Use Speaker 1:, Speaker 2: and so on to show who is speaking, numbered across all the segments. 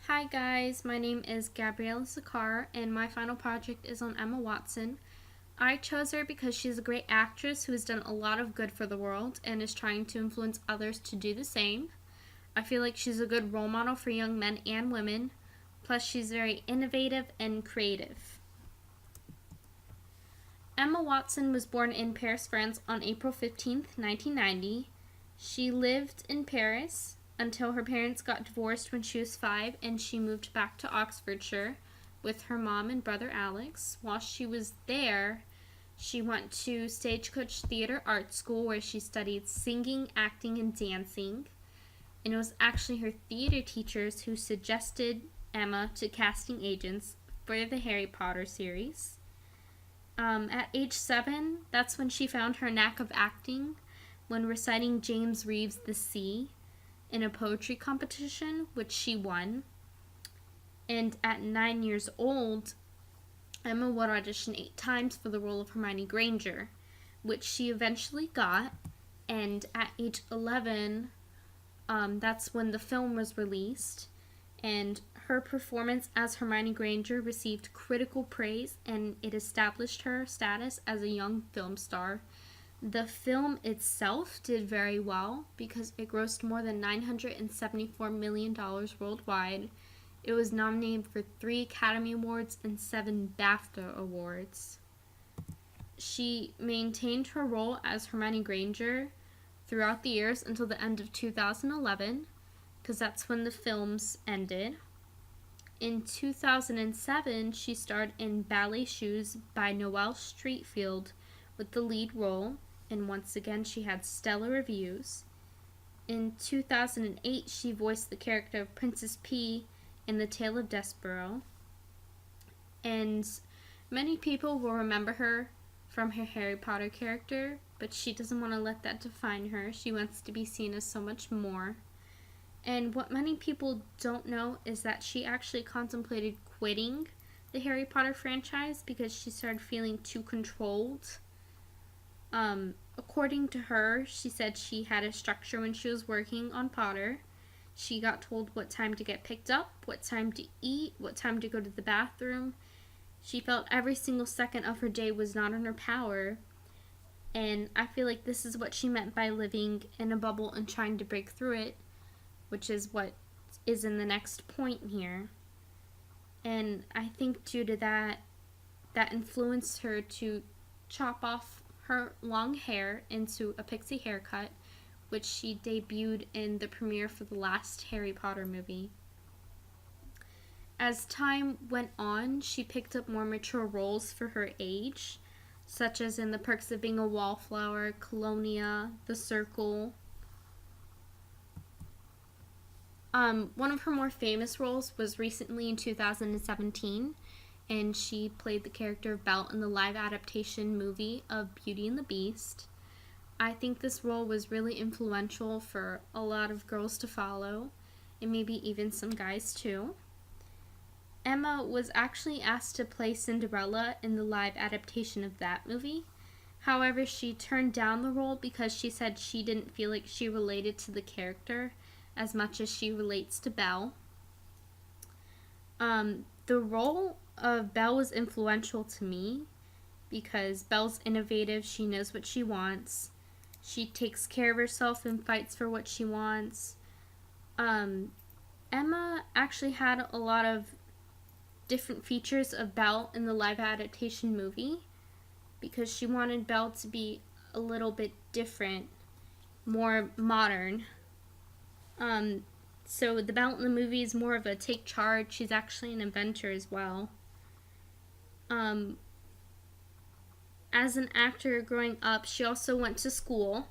Speaker 1: Hi guys, my name is Gabriella Sakar and my final project is on Emma Watson. I chose her because she's a great actress who has done a lot of good for the world and is trying to influence others to do the same. I feel like she's a good role model for young men and women, plus she's very innovative and creative. Emma Watson was born in Paris, France on April 15th, 1990. She lived in Paris until her parents got divorced when she was 5 and she moved back to Oxfordshire with her mom and brother Alex. While she was there, she went to Stagecoach Theatre Art School where she studied singing, acting, and dancing. And it was actually her theater teachers who suggested Emma to casting agents for the Harry Potter series. At age 7, that's when she found her knack of acting when reciting James Reeves' The Sea in a poetry competition, which she won. And at 9 years old, Emma would audition 8 times for the role of Hermione Granger, which she eventually got. And at age 11, that's when the film was released. And her performance as Hermione Granger received critical praise and it established her status as a young film star. The film itself did very well because it grossed more than $974 million worldwide. It was nominated for 3 Academy Awards and 7 BAFTA Awards. She maintained her role as Hermione Granger throughout the years until the end of 2011, because that's when the films ended. In 2007, she starred in Ballet Shoes by Noelle Streatfeild with the lead role, and once again she had stellar reviews. In 2008, she voiced the character of Princess P in The Tale of Despero, and many people will remember her from her Harry Potter character, but she doesn't want to let that define her. She wants to be seen as so much more. And what many people don't know is that she actually contemplated quitting the Harry Potter franchise because she started feeling too controlled. According to her, she said she had a structure when she was working on Potter. She got told what time to get picked up, what time to eat, what time to go to the bathroom. She felt every single second of her day was not in her power. And I feel like this is what she meant by living in a bubble and trying to break through it, which is what is in the next point here. And I think due to that influenced her to chop off her long hair into a pixie haircut, which she debuted in the premiere for the last Harry Potter movie. As time went on, she picked up more mature roles for her age, such as in The Perks of Being a Wallflower, Colonia, The Circle. One of her more famous roles was recently in 2017, and she played the character of Belle in the live adaptation movie of Beauty and the Beast. I think this role was really influential for a lot of girls to follow, and maybe even some guys too. Emma was actually asked to play Cinderella in the live adaptation of that movie. However, she turned down the role because she said she didn't feel like she related to the character as much as she relates to Belle. The role of Belle was influential to me because Belle's innovative, she knows what she wants. She takes care of herself and fights for what she wants. Emma actually had a lot of different features of Belle in the live adaptation movie because she wanted Belle to be a little bit different, more modern. So the Belle in the movie is more of a take charge. She's actually an inventor as well. As an actor growing up, she also went to school.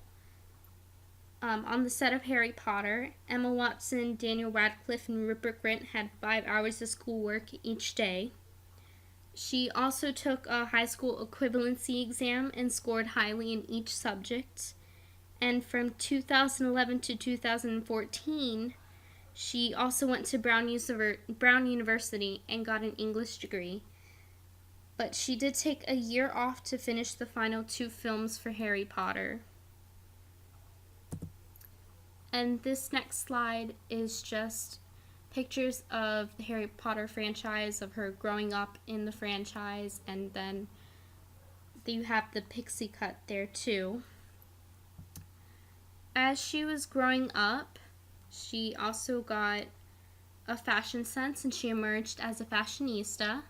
Speaker 1: On the set of Harry Potter, Emma Watson, Daniel Radcliffe, and Rupert Grint had 5 hours of schoolwork each day. She also took a high school equivalency exam and scored highly in each subject. And from 2011 to 2014, she also went to Brown University and got an English degree. But she did take a year off to finish the final 2 films for Harry Potter. And this next slide is just pictures of the Harry Potter franchise, of her growing up in the franchise, and then you have the pixie cut there too. As she was growing up, she also got a fashion sense, and she emerged as a fashionista.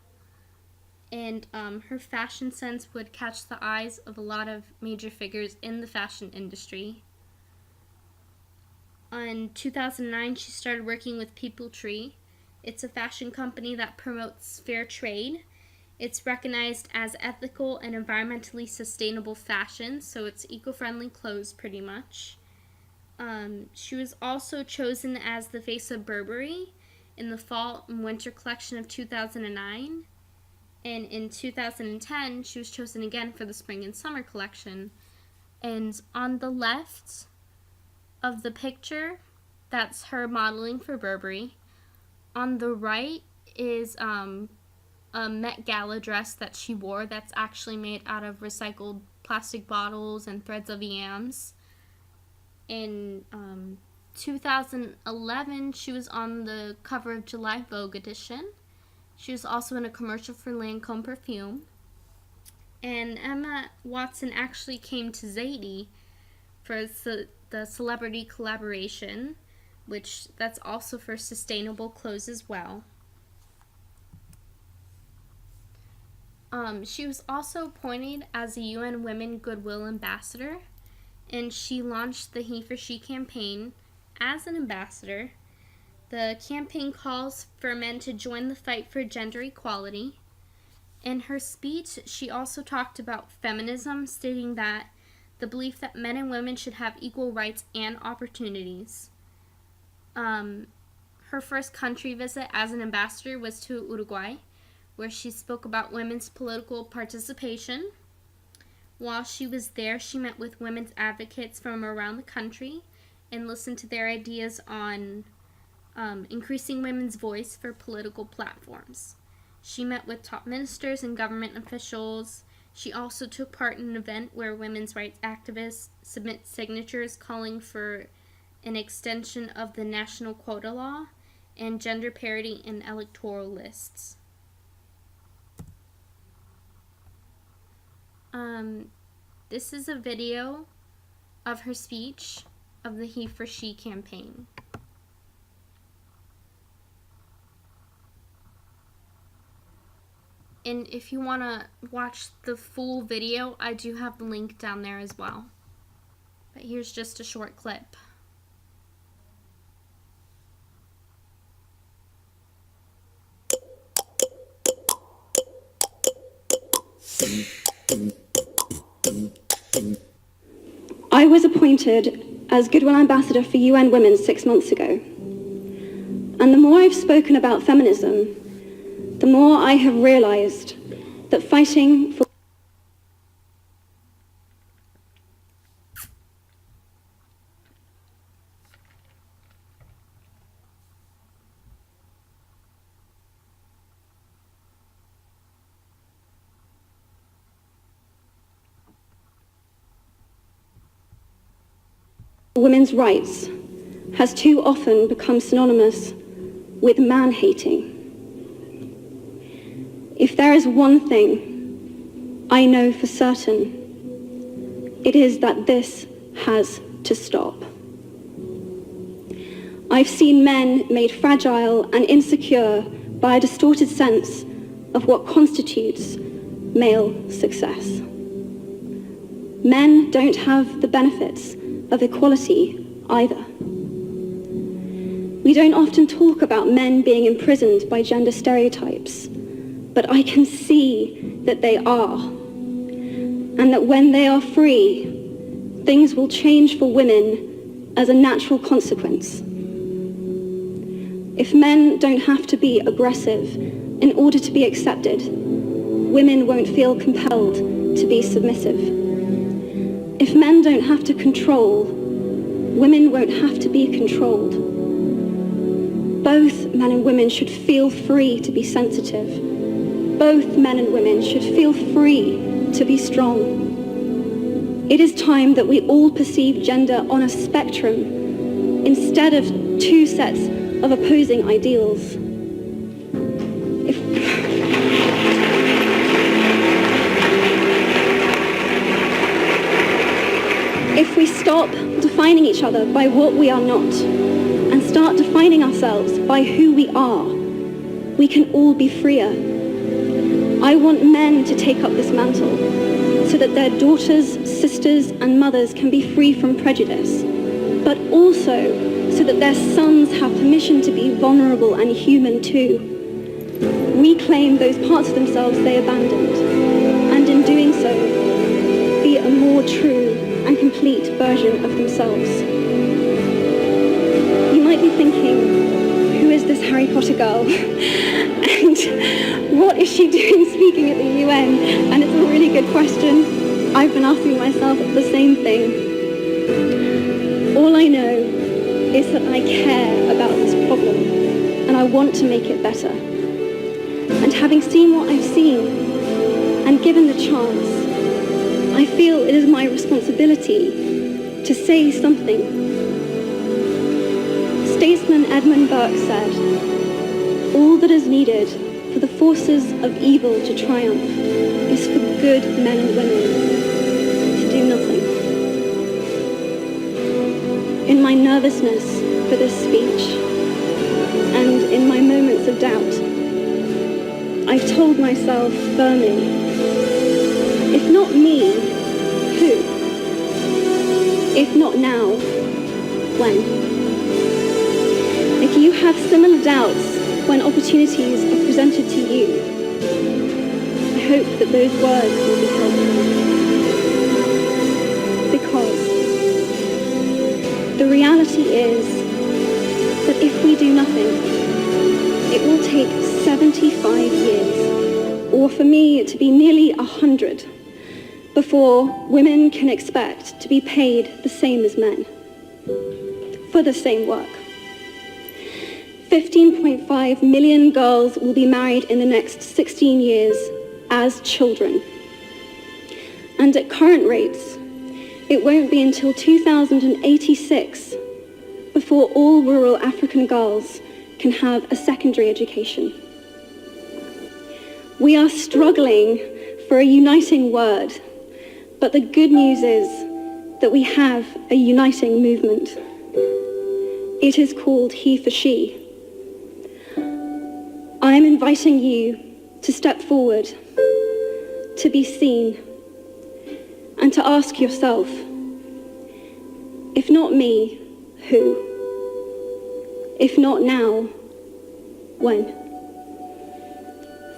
Speaker 1: And her fashion sense would catch the eyes of a lot of major figures in the fashion industry. In 2009, she started working with People Tree. It's a fashion company that promotes fair trade. It's recognized as ethical and environmentally sustainable fashion, so it's eco-friendly clothes pretty much. She was also chosen as the face of Burberry in the fall and winter collection of 2009. And in 2010, she was chosen again for the spring and summer collection. And on the left of the picture, that's her modeling for Burberry. On the right is a Met Gala dress that she wore that's actually made out of recycled plastic bottles and threads of yams. In 2011, she was on the cover of July Vogue edition. She was also in a commercial for Lancome perfume. And Emma Watson actually came to Zadie for the celebrity collaboration, which that's also for sustainable clothes as well. She was also appointed as a UN Women Goodwill Ambassador, and she launched the He for She campaign as an ambassador. The campaign calls for men to join the fight for gender equality. In her speech, she also talked about feminism, stating that the belief that men and women should have equal rights and opportunities. Her first country visit as an ambassador was to Uruguay, where she spoke about women's political participation. While she was there, she met with women's advocates from around the country and listened to their ideas on increasing women's voice for political platforms. She met with top ministers and government officials. She also took part in an event where women's rights activists submit signatures calling for an extension of the national quota law and gender parity in electoral lists. This is a video of her speech of the He for She campaign. And if you want to watch the full video, I do have the link down there as well. But here's just a short clip.
Speaker 2: I was appointed as Goodwill Ambassador for UN Women 6 months ago. And the more I've spoken about feminism, the more I have realized that fighting for women's rights has too often become synonymous with man-hating. If there is one thing I know for certain, it is that this has to stop. I've seen men made fragile and insecure by a distorted sense of what constitutes male success. Men don't have the benefits of equality either. We don't often talk about men being imprisoned by gender stereotypes, but I can see that they are, and that when they are free, things will change for women as a natural consequence. If men don't have to be aggressive in order to be accepted, women won't feel compelled to be submissive. If men don't have to control, women won't have to be controlled. Both men and women should feel free to be sensitive. Both men and women should feel free to be strong. It is time that we all perceive gender on a spectrum instead of two sets of opposing ideals. If we stop defining each other by what we are not and start defining ourselves by who we are, we can all be freer. I want men to take up this mantle so that their daughters, sisters, and mothers can be free from prejudice, but also so that their sons have permission to be vulnerable and human too. Reclaim those parts of themselves they abandoned, and in doing so, be a more true and complete version of themselves. You might be thinking, who is this Harry Potter girl? And what is she doing speaking at the UN? And it's a really good question. I've been asking myself the same thing. All I know is that I care about this problem and I want to make it better. And having seen what I've seen and given the chance, I feel it is my responsibility to say something. Statesman Edmund Burke said, "All that is needed for the forces of evil to triumph is for good men and women to do nothing." In my nervousness for this speech and in my moments of doubt, I've told myself firmly, if not me, who? If not now, when? If you have similar doubts when opportunities are presented to you, I hope that those words will be helpful. Because the reality is that if we do nothing, it will take 75 years, or for me to be nearly 100, before women can expect to be paid the same as men for the same work. 15.5 million girls will be married in the next 16 years as children. And at current rates, it won't be until 2086 before all rural African girls can have a secondary education. We are struggling for a uniting word, but the good news is that we have a uniting movement. It is called He for She. I am inviting you to step forward, to be seen, and to ask yourself, if not me, who? If not now, when?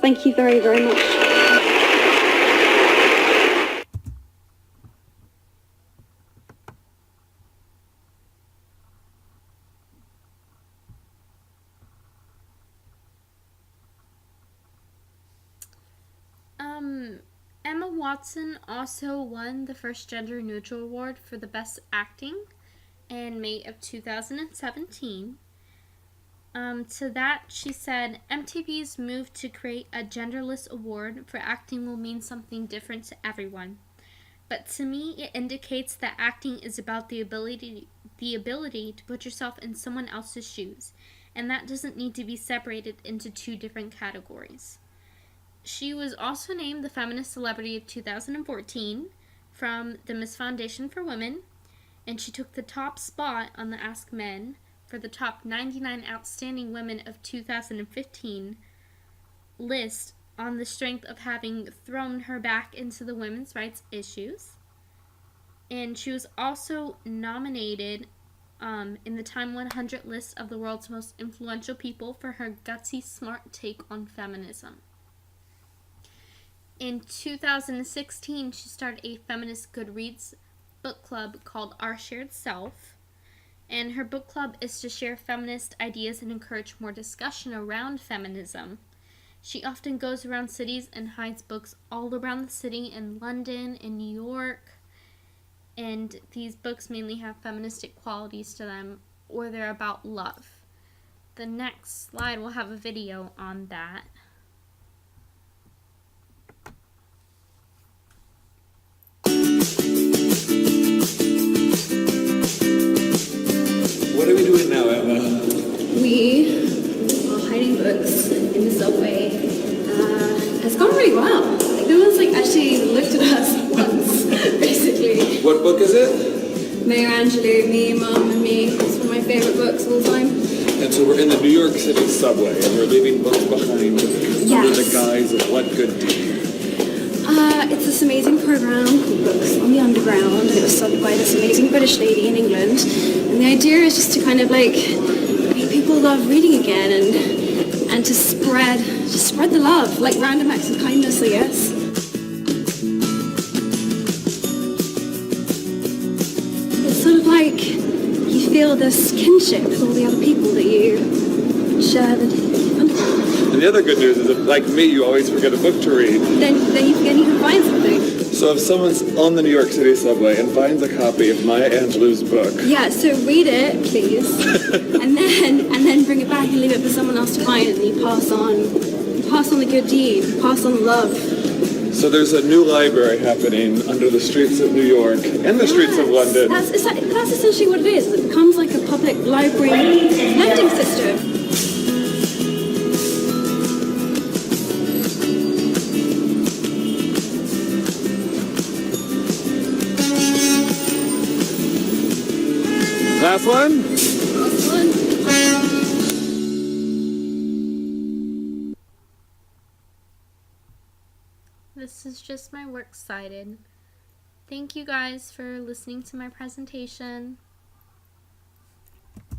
Speaker 2: Thank you very, very much.
Speaker 1: Emma Watson also won the first Gender Neutral Award for the Best Acting in May of 2017. To that, she said, MTV's move to create a genderless award for acting will mean something different to everyone. But to me, it indicates that acting is about the ability to put yourself in someone else's shoes, and that doesn't need to be separated into two different categories. She was also named the Feminist Celebrity of 2014 from the Miss Foundation for Women, and she took the top spot on the Ask Men for the top 99 outstanding women of 2015 list on the strength of having thrown her back into the women's rights issues. And she was also nominated in the Time 100 list of the world's most influential people for her gutsy, smart take on feminism. In 2016, she started a feminist Goodreads book club called Our Shared Self. And her book club is to share feminist ideas and encourage more discussion around feminism. She often goes around cities and hides books all around the city in London, in New York. And these books mainly have feministic qualities to them, or they're about love. The next slide will have a video on that.
Speaker 3: What are we doing now, Emma?
Speaker 2: We Maya Angelou, Me, Mum and Me. It's one of my favourite books of all time.
Speaker 3: And so we're in the New York City subway, and we're leaving books behind under the guise of what good deed?
Speaker 2: It's this amazing programme called Books on the Underground, and it was started by this amazing British lady in England. And the idea is just to kind of like make people love reading again and to spread the love, like random acts of kindness, I guess. It's sort of like you feel this kinship with all the other people that you share the
Speaker 3: And the other good news is that, like me, you always forget a book to read.
Speaker 2: then you can find something.
Speaker 3: So if someone's on the New York City subway and finds a copy of Maya Angelou's book...
Speaker 2: Yeah, so read it, please, and then bring it back and leave it for someone else to find, and you pass on the good deed, pass on the love.
Speaker 3: So there's a new library happening under the streets of New York and the streets of London.
Speaker 2: That's essentially what it is. It becomes like a public library lending system.
Speaker 3: Last one?
Speaker 1: This is just my works cited. Thank you guys for listening to my presentation.